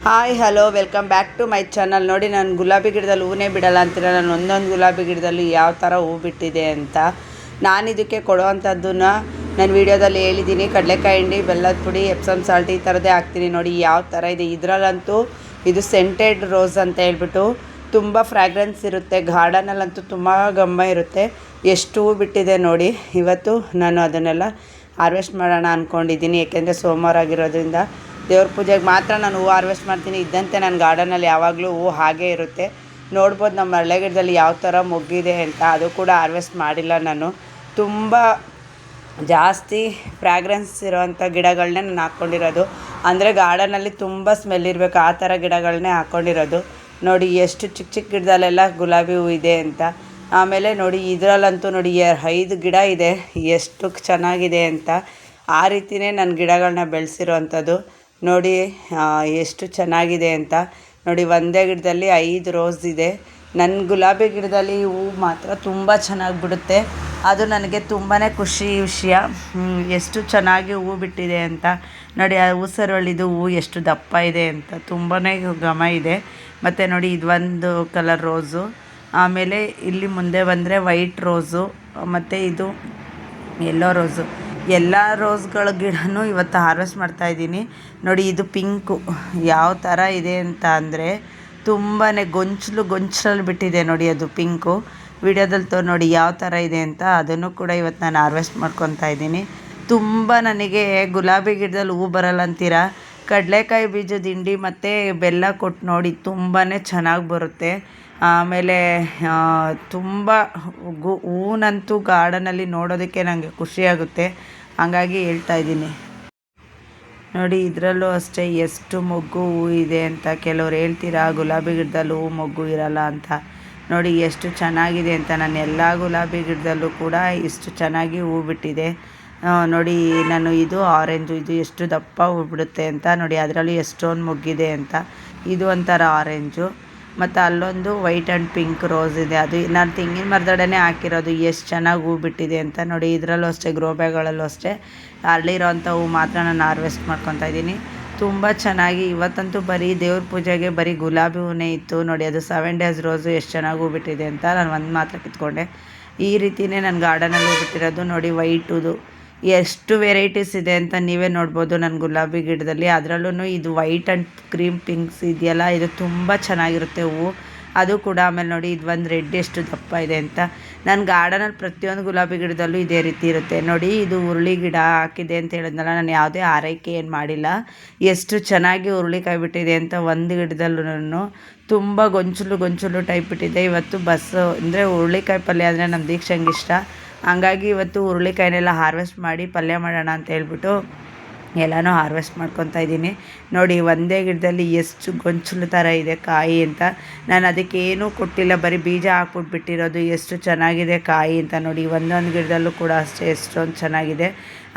Hi hello welcome back to my channel. ನೋಡಿ, ನಾನು ಗುಲಾಬಿ ಗಿಡದಲ್ಲಿ ಹೂವೇ ಬಿಡಲ್ಲ ಅಂತೀರ. ನಾನು ಒಂದೊಂದು ಗುಲಾಬಿ ಗಿಡದಲ್ಲಿ ಯಾವ ಥರ ಹೂ ಬಿಟ್ಟಿದೆ ಅಂತ ನಾನು ಇದಕ್ಕೆ ಕೊಡುವಂಥದ್ದನ್ನ ನಾನು ವೀಡಿಯೋದಲ್ಲಿ ಹೇಳಿದ್ದೀನಿ. ಕಡಲೆಕಾಯಿ ಹಿಂಡಿ, ಬೆಲ್ಲದ ಪುಡಿ, ಎಪ್ಸಮ್ ಸಾಲ್ಟ್ ಈ ಥರದ್ದೇ ಹಾಕ್ತೀನಿ. ನೋಡಿ ಯಾವ ಥರ ಇದೆ. ಇದರಲ್ಲಂತೂ ಇದು ಸೆಂಟೆಡ್ ರೋಸ್ ಅಂತ ಹೇಳ್ಬಿಟ್ಟು ತುಂಬ ಫ್ರ್ಯಾಗ್ರೆನ್ಸ್ ಇರುತ್ತೆ. ಗಾರ್ಡನಲ್ಲಂತೂ ತುಂಬ ಗಮ್ಮ ಇರುತ್ತೆ. ಎಷ್ಟು ಹೂ ಬಿಟ್ಟಿದೆ ನೋಡಿ. ಇವತ್ತು ನಾನು ಅದನ್ನೆಲ್ಲ ಹಾರ್ವೆಸ್ಟ್ ಮಾಡೋಣ ಅಂದ್ಕೊಂಡಿದ್ದೀನಿ. ಏಕೆಂದರೆ ಸೋಮವಾರ ಆಗಿರೋದ್ರಿಂದ ದೇವ್ರ ಪೂಜೆಗೆ ಮಾತ್ರ ನಾನು ಹೂವು ಹಾರ್ವೆಸ್ಟ್ ಮಾಡ್ತೀನಿ. ಇದ್ದಂತೆ ನನ್ನ ಗಾರ್ಡನಲ್ಲಿ ಯಾವಾಗಲೂ ಹೂವು ಹಾಗೇ ಇರುತ್ತೆ. ನೋಡ್ಬೋದು ನಮ್ಮ ಅರಳೆ ಗಿಡದಲ್ಲಿ ಯಾವ ಥರ ಮೊಗ್ಗಿದೆ ಅಂತ. ಅದು ಕೂಡ ಹಾರ್ವೆಸ್ಟ್ ಮಾಡಿಲ್ಲ ನಾನು. ತುಂಬ ಜಾಸ್ತಿ ಫ್ರ್ಯಾಗ್ರೆನ್ಸ್ ಇರೋವಂಥ ಗಿಡಗಳನ್ನೇ ನಾನು ಹಾಕ್ಕೊಂಡಿರೋದು. ಅಂದರೆ ಗಾರ್ಡನಲ್ಲಿ ತುಂಬ ಸ್ಮೆಲ್ ಇರಬೇಕು ಆ ಥರ ಗಿಡಗಳನ್ನೇ ಹಾಕ್ಕೊಂಡಿರೋದು. ನೋಡಿ ಎಷ್ಟು ಚಿಕ್ಕ ಚಿಕ್ಕ ಗಿಡದಲ್ಲೆಲ್ಲ ಗುಲಾಬಿ ಹೂ ಇದೆ ಅಂತ. ಆಮೇಲೆ ನೋಡಿ ಇದರಲ್ಲಂತೂ ನೋಡಿ 5 ಗಿಡ ಇದೆ. ಎಷ್ಟು ಚೆನ್ನಾಗಿದೆ ಅಂತ. ಆ ರೀತಿಯೇ ನನ್ನ ಗಿಡಗಳನ್ನ ಬೆಳೆಸಿರೋ ನೋಡಿ ಎಷ್ಟು ಚೆನ್ನಾಗಿದೆ ಅಂತ. ನೋಡಿ ಒಂದೇ ಗಿಡದಲ್ಲಿ 5 ರೋಸ್ ಇದೆ. ನನ್ನ ಗುಲಾಬಿ ಗಿಡದಲ್ಲಿ ಹೂ ಮಾತ್ರ ತುಂಬ ಚೆನ್ನಾಗಿ ಬಿಡುತ್ತೆ. ಅದು ನನಗೆ ತುಂಬಾ ಖುಷಿ ವಿಷಯ. ಎಷ್ಟು ಚೆನ್ನಾಗಿ ಹೂ ಬಿಟ್ಟಿದೆ ಅಂತ ನೋಡಿ. ಆ ಊಸರವಳ್ಳಿದು ಹೂ ಎಷ್ಟು ದಪ್ಪ ಇದೆ ಅಂತ ತುಂಬಾ ಘಮ ಇದೆ. ಮತ್ತು ನೋಡಿ ಇದು ಒಂದು ಕಲರ್ ರೋಸು. ಆಮೇಲೆ ಇಲ್ಲಿ ಮುಂದೆ ಬಂದರೆ ವೈಟ್ ರೋಸು, ಮತ್ತು ಇದು ಯೆಲ್ಲೋ ರೋಸು. ಎಲ್ಲ ರೋಸ್ಗಳ ಗಿಡನೂ ಇವತ್ತು ಹಾರ್ವೆಸ್ಟ್ ಮಾಡ್ತಾಯಿದ್ದೀನಿ. ನೋಡಿ ಇದು ಪಿಂಕು ಯಾವ ಥರ ಇದೆ ಅಂತ ಅಂದರೆ ತುಂಬಾ ಗೊಂಚಲಲ್ಲಿ ಬಿಟ್ಟಿದೆ ನೋಡಿ. ಅದು ಪಿಂಕು ವಿಡಿಯೋದಲ್ಲಿ ನೋಡಿ ಯಾವ ಥರ ಇದೆ ಅಂತ. ಅದನ್ನು ಕೂಡ ಇವತ್ತು ನಾನು ಹಾರ್ವೆಸ್ಟ್ ಮಾಡ್ಕೊತಾ ಇದ್ದೀನಿ. ತುಂಬ ನನಗೆ ಗುಲಾಬಿ ಗಿಡದಲ್ಲಿ ಹೂ ಬರಲ್ಲ ಅಂತೀರ. ಕಡಲೆಕಾಯಿ ಬೀಜದ ಹಿಂಡಿ ಮತ್ತು ಬೆಲ್ಲ ಕೊಟ್ಟು ನೋಡಿ ತುಂಬಾ ಚೆನ್ನಾಗಿ ಬರುತ್ತೆ. ಆಮೇಲೆ ತುಂಬ ಹೂನಂತೂ ಗಾರ್ಡನಲ್ಲಿ ನೋಡೋದಕ್ಕೆ ನನಗೆ ಖುಷಿಯಾಗುತ್ತೆ. ಹಾಗಾಗಿ ಹೇಳ್ತಾಯಿದ್ದೀನಿ. ನೋಡಿ ಇದರಲ್ಲೂ ಅಷ್ಟೇ ಎಷ್ಟು ಮೊಗ್ಗು ಹೂ ಇದೆ ಅಂತ. ಕೆಲವ್ರು ಹೇಳ್ತೀರಾ ಗುಲಾಬಿ ಗಿಡದಲ್ಲಿ ಹೂ ಮೊಗ್ಗು ಇರಲ್ಲ ಅಂತ. ನೋಡಿ ಎಷ್ಟು ಚೆನ್ನಾಗಿದೆ ಅಂತ. ನನ್ನ ಎಲ್ಲ ಗುಲಾಬಿ ಗಿಡದಲ್ಲೂ ಕೂಡ ಇಷ್ಟು ಚೆನ್ನಾಗಿ ಹೂ ಬಿಟ್ಟಿದೆ ನೋಡಿ. ನಾನು ಇದು ಆರೆಂಜು, ಇದು ಎಷ್ಟು ದಪ್ಪ ಹೂ ಬಿಡುತ್ತೆ ಅಂತ ನೋಡಿ. ಅದರಲ್ಲಿ ಎಷ್ಟೊಂದು ಮೊಗ್ಗಿದೆ ಅಂತ. ಇದು ಒಂಥರ ಆರೆಂಜು. ಮತ್ತು ಅಲ್ಲೊಂದು ವೈಟ್ ಆ್ಯಂಡ್ ಪಿಂಕ್ ರೋಸ್ ಇದೆ. ಅದು ನಾನು ತೆಂಗಿನ ಮರದೊಡನೆ ಹಾಕಿರೋದು. ಎಷ್ಟು ಚೆನ್ನಾಗಿ ಹೂ ಬಿಟ್ಟಿದೆ ಅಂತ ನೋಡಿ. ಇದರಲ್ಲೂ ಅಷ್ಟೇ ಗ್ರೋ ಬ್ಯಾಗ್ಗಳಲ್ಲೂ ಅಷ್ಟೇ ಅಲ್ಲಿರೋಂಥ ಹೂ ಮಾತ್ರ ನಾನು ಹಾರ್ವೆಸ್ಟ್ ಮಾಡ್ಕೊತಾ ಇದ್ದೀನಿ. ತುಂಬ ಚೆನ್ನಾಗಿ ಇವತ್ತಂತೂ ಬರೀ ದೇವ್ರ ಪೂಜೆಗೆ ಬರೀ ಗುಲಾಬಿ ಹೂವೇ ಇತ್ತು ನೋಡಿ. ಅದು 7 ಡೇಸ್ ರೋಸು ಎಷ್ಟು ಚೆನ್ನಾಗಿ ಹೂ ಬಿಟ್ಟಿದೆ ಅಂತ ನಾನು ಒಂದು ಮಾತ್ರ ಕಿತ್ಕೊಂಡೆ. ಈ ರೀತಿಯೇ ನನ್ನ ಗಾರ್ಡನಲ್ಲಿ ಹೂ ಬಿಟ್ಟಿರೋದು ನೋಡಿ. ವೈಟುದು ಎಷ್ಟು ವೆರೈಟೀಸ್ ಇದೆ ಅಂತ ನೀವೇ ನೋಡ್ಬೋದು ನನ್ನ ಗುಲಾಬಿ ಗಿಡದಲ್ಲಿ. ಅದರಲ್ಲೂ ಇದು ವೈಟ್ ಆ್ಯಂಡ್ ಕ್ರೀಮ್ ಪಿಂಕ್ಸ್ ಇದೆಯಲ್ಲ, ಇದು ತುಂಬ ಚೆನ್ನಾಗಿರುತ್ತೆ ಹೂವು ಅದು ಕೂಡ. ಆಮೇಲೆ ನೋಡಿ ಇದು ಒಂದು ರೆಡ್ ಎಷ್ಟು ದಪ್ಪ ಇದೆ ಅಂತ. ನನ್ನ ಗಾರ್ಡನಲ್ಲಿ ಪ್ರತಿಯೊಂದು ಗುಲಾಬಿ ಗಿಡದಲ್ಲೂ ಇದೇ ರೀತಿ ಇರುತ್ತೆ ನೋಡಿ. ಇದು ಹುರುಳಿ ಗಿಡ ಹಾಕಿದೆ ಅಂತ ಹೇಳಿದ್ನಲ್ಲ, ನಾನು ಯಾವುದೇ ಆರೈಕೆ ಏನು ಮಾಡಿಲ್ಲ. ಎಷ್ಟು ಚೆನ್ನಾಗಿ ಹುರುಳಿಕಾಯಿ ಬಿಟ್ಟಿದೆ ಅಂತ. ಒಂದು ಗಿಡದಲ್ಲೂ ತುಂಬ ಗೊಂಚಲು ಟೈಪ್ ಬಿಟ್ಟಿದೆ. ಇವತ್ತು ಅಂದರೆ ಹುರುಳಿಕಾಯಿ ಪಲ್ಯ ಅಂದರೆ ನಮ್ಮ ದೀಕ್ಷಂಗೆ ಇಷ್ಟ. ಹಂಗಾಗಿ ಇವತ್ತು ಹುರುಳಿಕಾಯಿನೆಲ್ಲ ಹಾರ್ವೆಸ್ಟ್ ಮಾಡಿ ಪಲ್ಯ ಮಾಡೋಣ ಅಂತ ಹೇಳ್ಬಿಟ್ಟು ಎಲ್ಲನೂ ಹಾರ್ವೆಸ್ಟ್ ಮಾಡ್ಕೊತಾ ಇದ್ದೀನಿ. ನೋಡಿ ಒಂದೇ ಗಿಡದಲ್ಲಿ ಎಷ್ಟು ಗೊಂಚಲು ಥರ ಇದೆ ಕಾಯಿ ಅಂತ. ನಾನು ಅದಕ್ಕೆ ಏನೂ ಕೊಟ್ಟಿಲ್ಲ, ಬರೀ ಬೀಜ ಹಾಕ್ಬಿಟ್ಟು ಬಿಟ್ಟಿರೋದು. ಎಷ್ಟು ಚೆನ್ನಾಗಿದೆ ಕಾಯಿ ಅಂತ ನೋಡಿ. ಒಂದೊಂದು ಗಿಡದಲ್ಲೂ ಕೂಡ ಅಷ್ಟೇ ಎಷ್ಟೊಂದು ಚೆನ್ನಾಗಿದೆ.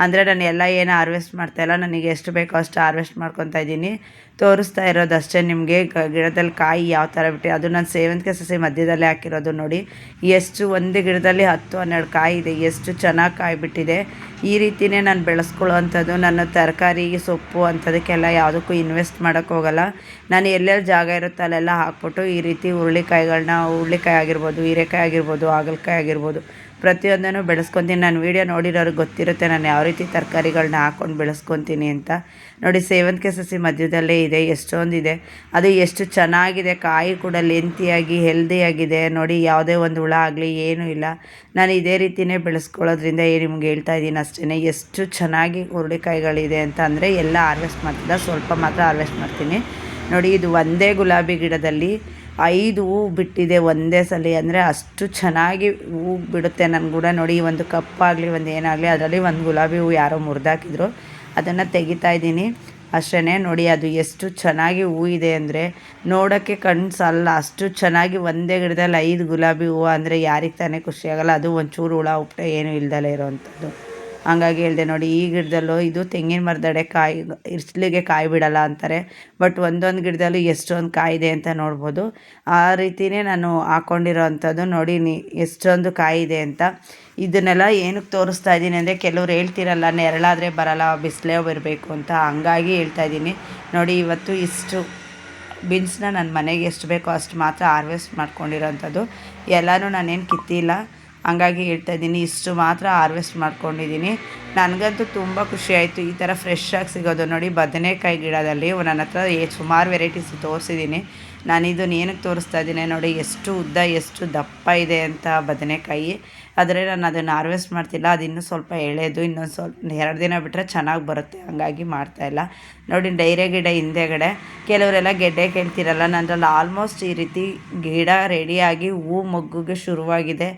ಅಂದರೆ ನಾನು ಎಲ್ಲ ಏನು ಹಾರ್ವೆಸ್ಟ್ ಮಾಡ್ತಾಯಿಲ್ಲ, ನನಗೆ ಎಷ್ಟು ಬೇಕೋ ಅಷ್ಟು ಹಾರ್ವೆಸ್ಟ್ ಮಾಡ್ಕೊತಾ ಇದ್ದೀನಿ. ತೋರಿಸ್ತಾ ಇರೋದು ಅಷ್ಟೇ ನಿಮಗೆ ಗಿಡದಲ್ಲಿ ಕಾಯಿ ಯಾವ ಥರ ಬಿಟ್ಟು. ಅದು ನಾನು ಸೇವಂತಿಗೆ ಸಸಿ ಮಧ್ಯದಲ್ಲೇ ಹಾಕಿರೋದು ನೋಡಿ. ಎಷ್ಟು ಒಂದು ಗಿಡದಲ್ಲಿ 10-12 ಕಾಯಿ ಇದೆ. ಎಷ್ಟು ಚೆನ್ನಾಗಿ ಕಾಯಿ ಬಿಟ್ಟಿದೆ. ಈ ರೀತಿಯೇ ನಾನು ಬೆಳೆಸ್ಕೊಳ್ಳೋ ಅಂಥದ್ದು. ನನ್ನ ತರಕಾರಿ ಸೊಪ್ಪು ಅಂಥದಕ್ಕೆಲ್ಲ ಯಾವುದಕ್ಕೂ ಇನ್ವೆಸ್ಟ್ ಮಾಡೋಕ್ಕೆ ಹೋಗಲ್ಲ. ನಾನು ಎಲ್ಲೆಲ್ಲಿ ಜಾಗ ಇರುತ್ತೆ ಅಲ್ಲೆಲ್ಲ ಹಾಕ್ಬಿಟ್ಟು ಈ ರೀತಿ ಹುರುಳಿಕಾಯಿ ಆಗಿರ್ಬೋದು, ಹೀರೆಕಾಯಿ ಆಗಿರ್ಬೋದು, ಹಾಗಲಕಾಯಿ ಆಗಿರ್ಬೋದು, ಪ್ರತಿಯೊಂದನ್ನು ಬೆಳೆಸ್ಕೊತೀನಿ. ನಾನು ವೀಡಿಯೋ ನೋಡಿರೋರಿಗೆ ಗೊತ್ತಿರುತ್ತೆ ನಾನು ಯಾವ ರೀತಿ ತರಕಾರಿಗಳನ್ನ ಹಾಕ್ಕೊಂಡು ಬೆಳೆಸ್ಕೊತೀನಿ ಅಂತ. ನೋಡಿ ಸೇವಂತಿಗೆ ಸಸಿ ಮಧ್ಯದಲ್ಲೇ ಇದೆ, ಎಷ್ಟೊಂದಿದೆ. ಅದು ಎಷ್ಟು ಚೆನ್ನಾಗಿದೆ. ಕಾಯಿ ಕೂಡ ಲೆಂತಿಯಾಗಿ ಹೆಲ್ದಿಯಾಗಿದೆ ನೋಡಿ. ಯಾವುದೇ ಒಂದು ಹುಳ ಆಗಲಿ ಏನೂ ಇಲ್ಲ. ನಾನು ಇದೇ ರೀತಿಯೇ ಬೆಳೆಸ್ಕೊಳ್ಳೋದ್ರಿಂದ ನಿಮ್ಗೆ ಹೇಳ್ತಾ ಇದ್ದೀನಿ ಅಷ್ಟೇ. ಎಷ್ಟು ಚೆನ್ನಾಗಿ ಹುರುಳಿಕಾಯಿಗಳಿದೆ ಅಂತ. ಅಂದರೆ ಎಲ್ಲ ಹಾರ್ವೆಸ್ಟ್ ಮಾಡ್ತಿದ್ದ, ಸ್ವಲ್ಪ ಮಾತ್ರ ಹಾರ್ವೆಸ್ಟ್ ಮಾಡ್ತೀನಿ ನೋಡಿ. ಇದು ಒಂದೇ ಗುಲಾಬಿ ಗಿಡದಲ್ಲಿ 5 ಹೂ ಬಿಟ್ಟಿದೆ ಒಂದೇ ಸಲ. ಅಂದರೆ ಅಷ್ಟು ಚೆನ್ನಾಗಿ ಹೂ ಬಿಡುತ್ತೆ ನನ್ನ ಕೂಡ ನೋಡಿ. ಒಂದು ಕಪ್ಪಾಗಲಿ ಒಂದು ಏನಾಗಲಿ ಅದರಲ್ಲಿ ಒಂದು ಗುಲಾಬಿ ಹೂ ಯಾರೋ ಮುರಿದಾಕಿದ್ರು, ಅದನ್ನು ತೆಗಿತಾ ಇದ್ದೀನಿ ಅಷ್ಟೇ ನೋಡಿ. ಅದು ಎಷ್ಟು ಚೆನ್ನಾಗಿ ಹೂ ಇದೆ ಅಂದರೆ ನೋಡೋಕ್ಕೆ ಕಣ್ಣು ಸಾಲಲ್ಲ. ಅಷ್ಟು ಚೆನ್ನಾಗಿ ಒಂದೇ ಗಿಡದಲ್ಲಿ 5 ಗುಲಾಬಿ ಹೂವು ಅಂದರೆ ಯಾರಿಗೆ ತಾನೇ ಖುಷಿಯಾಗಲ್ಲ. ಅದು ಒಂಚೂರು ಹುಳ ಉಪ್ಪೆ ಏನೂ ಇಲ್ದಲೇ ಇರೋವಂಥದ್ದು. ಹಂಗಾಗಿ ಹೇಳಿದೆ ನೋಡಿ. ಈ ಗಿಡದಲ್ಲೂ ಇದು ತೆಂಗಿನ ಮರದಡೆ ಕಾಯಿ ಇರ್ಸ್ಲಿಗೆ ಕಾಯಿ ಬಿಡಲ್ಲ ಅಂತಾರೆ. ಬಟ್ ಒಂದೊಂದು ಗಿಡದಲ್ಲೂ ಎಷ್ಟೊಂದು ಕಾಯಿ ಇದೆ ಅಂತ ನೋಡ್ಬೋದು. ಆ ರೀತಿಯೇ ನಾನು ಹಾಕ್ಕೊಂಡಿರೋ ಅಂಥದ್ದು ನೋಡಿ. ಎಷ್ಟೊಂದು ಕಾಯಿ ಇದೆ ಅಂತ. ಇದನ್ನೆಲ್ಲ ಏನಕ್ಕೆ ತೋರಿಸ್ತಾ ಇದ್ದೀನಿ ಅಂದರೆ ಕೆಲವ್ರು ಹೇಳ್ತಿರಲ್ಲ ನೆರಳಾದರೆ ಬರಲ್ಲ, ಬಿಸಿಲೇ ಬರಬೇಕು ಅಂತ. ಹಂಗಾಗಿ ಹೇಳ್ತಾ ಇದ್ದೀನಿ ನೋಡಿ. ಇವತ್ತು ಇಷ್ಟು ಬೀನ್ಸ್ನ ನನ್ನ ಮನೆಗೆ ಎಷ್ಟು ಬೇಕೋ ಅಷ್ಟು ಮಾತ್ರ ಹಾರ್ವೆಸ್ಟ್ ಮಾಡ್ಕೊಂಡಿರೋಂಥದ್ದು. ಎಲ್ಲನೂ ನಾನೇನು ಕಿತ್ತಿಲ್ಲ, ಹಂಗಾಗಿ ಹೇಳ್ತಾಯಿದ್ದೀನಿ, ಇಷ್ಟು ಮಾತ್ರ ಹಾರ್ವೆಸ್ಟ್ ಮಾಡ್ಕೊಂಡಿದ್ದೀನಿ. ನನಗಂತೂ ತುಂಬ ಖುಷಿಯಾಯಿತು ಈ ಥರ ಫ್ರೆಶ್ಶಾಗಿ ಸಿಗೋದು. ನೋಡಿ, ಬದನೆಕಾಯಿ ಗಿಡದಲ್ಲಿ ನನ್ನ ಹತ್ರ ಸುಮಾರು ವೆರೈಟೀಸ್ ತೋರಿಸಿದ್ದೀನಿ. ನಾನಿದನ್ನು ಏನಕ್ಕೆ ತೋರಿಸ್ತಾ ಇದ್ದೀನಿ ನೋಡಿ, ಎಷ್ಟು ಉದ್ದ ಎಷ್ಟು ದಪ್ಪ ಇದೆ ಅಂತ ಬದನೆಕಾಯಿ. ಆದರೆ ನಾನು ಅದನ್ನು ಹಾರ್ವೆಸ್ಟ್ ಮಾಡ್ತಿಲ್ಲ, ಅದು ಇನ್ನೂ ಸ್ವಲ್ಪ ಎಳೆದು ಇನ್ನೊಂದು ಸ್ವಲ್ಪ 2 ದಿನ ಬಿಟ್ಟರೆ ಚೆನ್ನಾಗಿ ಬರುತ್ತೆ, ಹಾಗಾಗಿ ಮಾಡ್ತಾಯಿಲ್ಲ. ನೋಡಿ, ಡೈರೆ ಗಿಡ ಹಿಂದೆಗಡೆ ಕೆಲವರೆಲ್ಲ ಗೆಡ್ಡೆ ಕೇಳ್ತಿರಲ್ಲ, ನನ್ನಲ್ಲಿ ಆಲ್ಮೋಸ್ಟ್ ಈ ರೀತಿ ಗಿಡ ರೆಡಿಯಾಗಿ ಹೂ ಮೊಗ್ಗುಗೆ ಶುರುವಾಗಿದೆ.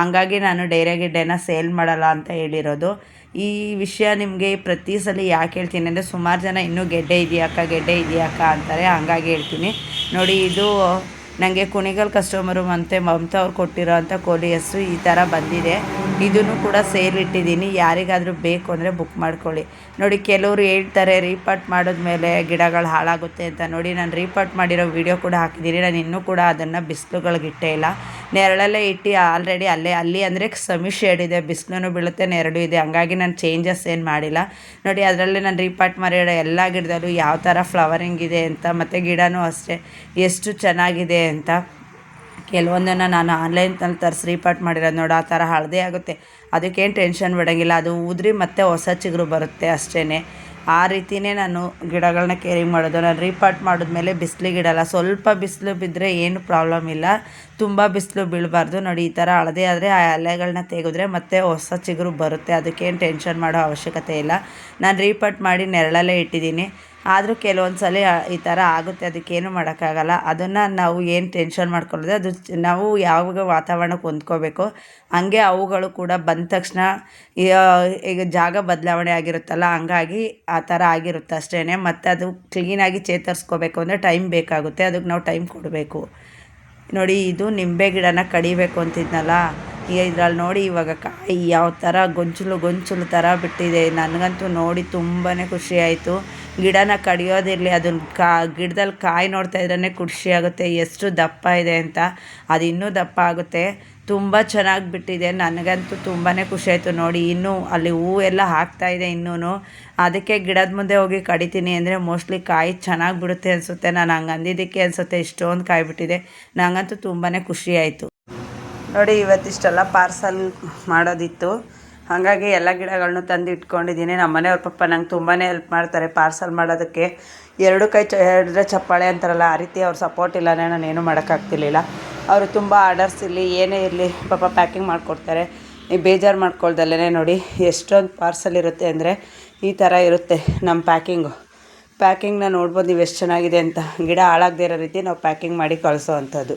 ಹಂಗಾಗಿ ನಾನು ಡೈರೆ ಗಿಡ್ಡೆನ ಸೇಲ್ ಮಾಡಲ್ಲ ಅಂತ ಹೇಳಿರೋದು. ಈ ವಿಷಯ ನಿಮಗೆ ಪ್ರತಿ ಸಲ ಯಾಕೆ ಹೇಳ್ತೀನಿ ಅಂದರೆ, ಸುಮಾರು ಜನ ಇನ್ನೂ ಗೆಡ್ಡೆ ಇದೆಯಾಕ್ಕ ಅಂತಾರೆ, ಹಂಗಾಗಿ ಹೇಳ್ತೀನಿ. ನೋಡಿ, ಇದು ನನಗೆ ಕುಣಿಗಲ್ ಕಸ್ಟಮರು ಮತ್ತು ಮಮತಾ ಅವ್ರು ಕೊಟ್ಟಿರೋ ಅಂಥ ಕೋಳಿ ಹಸು ಈ ಥರ ಬಂದಿದೆ. ಇದನ್ನು ಕೂಡ ಸೇಲ್ ಇಟ್ಟಿದ್ದೀನಿ, ಯಾರಿಗಾದರೂ ಬೇಕು ಅಂದರೆ ಬುಕ್ ಮಾಡ್ಕೊಳ್ಳಿ. ನೋಡಿ, ಕೆಲವರು ಹೇಳ್ತಾರೆ ರೀಪಾಟ್ ಮಾಡಿದ್ಮೇಲೆ ಗಿಡಗಳು ಹಾಳಾಗುತ್ತೆ ಅಂತ. ನೋಡಿ, ನಾನು ರೀಪಾಟ್ ಮಾಡಿರೋ ವಿಡಿಯೋ ಕೂಡ ಹಾಕಿದ್ದೀನಿ. ನಾನು ಇನ್ನೂ ಕೂಡ ಅದನ್ನು ಬಿಸಿಲುಗಳಿಗಿಟ್ಟೇ ಇಲ್ಲ, ನೆರಳಲ್ಲೇ ಇಟ್ಟು ಆಲ್ರೆಡಿ ಅಲ್ಲಿ ಅಂದರೆ ಸೆಮಿ ಶೇಡ್ ಇದೆ, ಬಿಸಿಲು ಬೀಳುತ್ತೆ, ನೆರಳು ಇದೆ, ಹಂಗಾಗಿ ನಾನು ಚೇಂಜಸ್ ಏನು ಮಾಡಿಲ್ಲ. ನೋಡಿ, ಅದರಲ್ಲೇ ನಾನು ರೀಪಾಟ್ ಮಾಡಿರೋ ಎಲ್ಲ ಗಿಡದಲ್ಲೂ ಯಾವ ಥರ ಫ್ಲವರಿಂಗ್ ಇದೆ ಅಂತ, ಮತ್ತು ಗಿಡನೂ ಅಷ್ಟೇ ಎಷ್ಟು ಚೆನ್ನಾಗಿದೆ ಅಂತ. ಕೆಲವೊಂದನ್ನು ನಾನು ಆನ್ಲೈನಲ್ಲಿ ತರಿಸಿ ರೀಪಾಟ್ ಮಾಡಿರೋದು ನೋಡಿ, ಆ ಥರ ಹಳದೇ ಆಗುತ್ತೆ, ಅದಕ್ಕೇನು ಟೆನ್ಷನ್ ಬಿಡೋಂಗಿಲ್ಲ, ಅದು ಉದುರಿ ಮತ್ತೆ ಹೊಸ ಚಿಗುರು ಬರುತ್ತೆ ಅಷ್ಟೇ. ಆ ರೀತಿಯೇ ನಾನು ಗಿಡಗಳನ್ನ ಕೇರಿಂಗ್ ಮಾಡೋದು. ನಾನು ರೀಪಾಟ್ ಮಾಡಿದ್ಮೇಲೆ ಬಿಸಿಲಿಗಿಡಲ್ಲ, ಸ್ವಲ್ಪ ಬಿಸಿಲು ಬಿದ್ದರೆ ಏನು ಪ್ರಾಬ್ಲಮ್ ಇಲ್ಲ, ತುಂಬ ಬಿಸಿಲು ಬೀಳಬಾರ್ದು. ನೋಡಿ, ಈ ಥರ ಹಳದೇ ಆದರೆ ಆ ಎಲೆಗಳನ್ನ ತೆಗೆದ್ರೆ ಮತ್ತೆ ಹೊಸ ಚಿಗುರು ಬರುತ್ತೆ, ಅದಕ್ಕೇನು ಟೆನ್ಷನ್ ಮಾಡೋ ಅವಶ್ಯಕತೆ ಇಲ್ಲ. ನಾನು ರೀಪಾಟ್ ಮಾಡಿ ನೆರಳಲ್ಲೇ ಇಟ್ಟಿದ್ದೀನಿ. ಆದರೂ ಕೆಲವೊಂದು ಸಲ ಈ ಥರ ಆಗುತ್ತೆ, ಅದಕ್ಕೇನು ಮಾಡೋಕ್ಕಾಗಲ್ಲ. ಅದನ್ನು ನಾವು ಏನು ಟೆನ್ಷನ್ ಮಾಡ್ಕೊಳ್ಳೋದು, ಅದು ನಾವು ಯಾವಾಗ ವಾತಾವರಣಕ್ಕೆ ಹೊಂದ್ಕೋಬೇಕು, ಹಂಗೆ ಅವುಗಳು ಕೂಡ ಬಂದ ತಕ್ಷಣ ಈಗ ಜಾಗ ಬದಲಾವಣೆ ಆಗಿರುತ್ತಲ್ಲ, ಹಂಗಾಗಿ ಆ ಥರ ಆಗಿರುತ್ತೆ ಅಷ್ಟೇ. ಮತ್ತು ಅದು ಕ್ಲೀನಾಗಿ ಚೇತರಿಸ್ಕೋಬೇಕು ಅಂದರೆ ಟೈಮ್ ಬೇಕಾಗುತ್ತೆ, ಅದಕ್ಕೆ ನಾವು ಟೈಮ್ ಕೊಡಬೇಕು. ನೋಡಿ, ಇದು ನಿಂಬೆ ಗಿಡನ ಕಡಿಬೇಕು ಅಂತಿದ್ನಲ್ಲ, ಇದ್ರಲ್ಲಿ ನೋಡಿ ಇವಾಗ ಕಾಯಿ ಯಾವ ಥರ ಗೊಂಚಲು ಥರ ಬಿಟ್ಟಿದೆ. ನನಗಂತೂ ನೋಡಿ ತುಂಬಾ ಖುಷಿ ಆಯಿತು. ಗಿಡನ ಕಡಿಯೋದಿರಲಿ, ಅದನ್ನು ಗಿಡದಲ್ಲಿ ಕಾಯಿ ನೋಡ್ತಾ ಇದ್ರೇ ಖುಷಿ ಆಗುತ್ತೆ, ಎಷ್ಟು ದಪ್ಪ ಇದೆ ಅಂತ. ಅದು ಇನ್ನೂ ದಪ್ಪ ಆಗುತ್ತೆ, ತುಂಬ ಚೆನ್ನಾಗಿ ಬಿಟ್ಟಿದೆ. ನನಗಂತೂ ತುಂಬಾ ಖುಷಿ ಆಯಿತು. ನೋಡಿ, ಇನ್ನೂ ಅಲ್ಲಿ ಹೂವು ಎಲ್ಲ ಹಾಕ್ತಾಯಿದೆ ಇನ್ನೂ. ಅದಕ್ಕೆ ಗಿಡದ ಮುಂದೆ ಹೋಗಿ ಕಡಿತೀನಿ ಅಂದರೆ ಮೋಸ್ಟ್ಲಿ ಕಾಯಿ ಚೆನ್ನಾಗಿ ಬಿಡುತ್ತೆ ಅನಿಸುತ್ತೆ. ನಾನು ಹಂಗೆ ಅಂದಿದ್ದಕ್ಕೆ ಅನಿಸುತ್ತೆ ಇಷ್ಟೊಂದು ಕಾಯಿ ಬಿಟ್ಟಿದೆ. ನನಗಂತೂ ತುಂಬಾ ಖುಷಿ ಆಯಿತು. ನೋಡಿ, ಇವತ್ತಿಷ್ಟೆಲ್ಲ ಪಾರ್ಸಲ್ ಮಾಡೋದಿತ್ತು, ಹಾಗಾಗಿ ಎಲ್ಲ ಗಿಡಗಳನ್ನೂ ತಂದು ಇಟ್ಕೊಂಡಿದ್ದೀನಿ. ನಮ್ಮ ಮನೆಯವ್ರ ಪಪ್ಪ ನಂಗೆ ತುಂಬಾ ಹೆಲ್ಪ್ ಮಾಡ್ತಾರೆ ಪಾರ್ಸಲ್ ಮಾಡೋದಕ್ಕೆ. 2 ಕೈ ಹಿಡಿದ್ರೆ ಚಪ್ಪಾಳೆ ಅಂತಾರಲ್ಲ, ಆ ರೀತಿ ಅವ್ರ ಸಪೋರ್ಟ್ ಇಲ್ಲನೇ ನಾನು ಏನೂ ಮಾಡೋಕ್ಕಾಗ್ತಿರ್ಲಿಲ್ಲ. ಅವರು ತುಂಬ ಆರ್ಡರ್ಸ್ ಇರಲಿ ಏನೇ ಇರಲಿ ಪಾಪ ಪ್ಯಾಕಿಂಗ್ ಮಾಡಿಕೊಡ್ತಾರೆ. ಬೇಜಾರು ಮಾಡ್ಕೊಳ್ದಲ್ಲೇ ನೋಡಿ ಎಷ್ಟೊಂದು ಪಾರ್ಸಲ್ ಇರುತ್ತೆ ಅಂದರೆ ಈ ಥರ ಇರುತ್ತೆ ನಮ್ಮ ಪ್ಯಾಕಿಂಗ್ನ ನೋಡ್ಬೋದು ನೀವು ಎಷ್ಟು ಚೆನ್ನಾಗಿದೆ ಅಂತ. ಗಿಡ ಹಾಳಾಗದೇ ಇರೋ ರೀತಿ ನಾವು ಪ್ಯಾಕಿಂಗ್ ಮಾಡಿ ಕಳಿಸೋ ಅಂಥದ್ದು.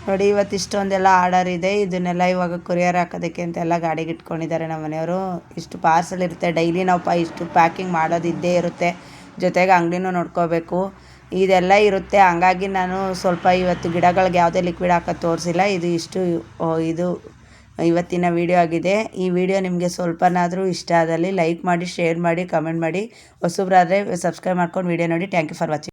ನೋಡಿ, ಇವತ್ತು ಇಷ್ಟೊಂದೆಲ್ಲ ಆರ್ಡರ್ ಇದೆ, ಇದನ್ನೆಲ್ಲ ಇವಾಗ ಕೊರಿಯರ್ ಹಾಕೋದಕ್ಕೆ ಅಂತೆಲ್ಲ ಗಾಡಿಗೆ ಇಟ್ಕೊಂಡಿದ್ದಾರೆ ನಮ್ಮ ಮನೆಯವರು. ಇಷ್ಟು ಪಾರ್ಸಲ್ ಇರುತ್ತೆ, ಡೈಲಿ ನಾವು ಇಷ್ಟು ಪ್ಯಾಕಿಂಗ್ ಮಾಡೋದಿದ್ದೇ ಇರುತ್ತೆ, ಜೊತೆಗೆ ಅಂಗಡಿನೂ ನೋಡ್ಕೋಬೇಕು, ಇದೆಲ್ಲ ಇರುತ್ತೆ. ಹಂಗಾಗಿ ನಾನು ಸ್ವಲ್ಪ ಇವತ್ತು ಗಿಡಗಳಿಗೆ ಯಾವುದೇ ಲಿಕ್ವಿಡ್ ಹಾಕೋದು ತೋರಿಸಿಲ್ಲ. ಇದು ಇವತ್ತಿನ ವಿಡಿಯೋ ಆಗಿದೆ. ಈ ವಿಡಿಯೋ ನಿಮಗೆ ಸ್ವಲ್ಪನಾದರೂ ಇಷ್ಟ ಆದಲ್ಲಿ ಲೈಕ್ ಮಾಡಿ, ಶೇರ್ ಮಾಡಿ, ಕಮೆಂಟ್ ಮಾಡಿ. ಹೊಸಬ್ರಾದರೆ ಸಬ್ಸ್ಕ್ರೈಬ್ ಮಾಡ್ಕೊಂಡು ವಿಡಿಯೋ ನೋಡಿ. Thank you for watching.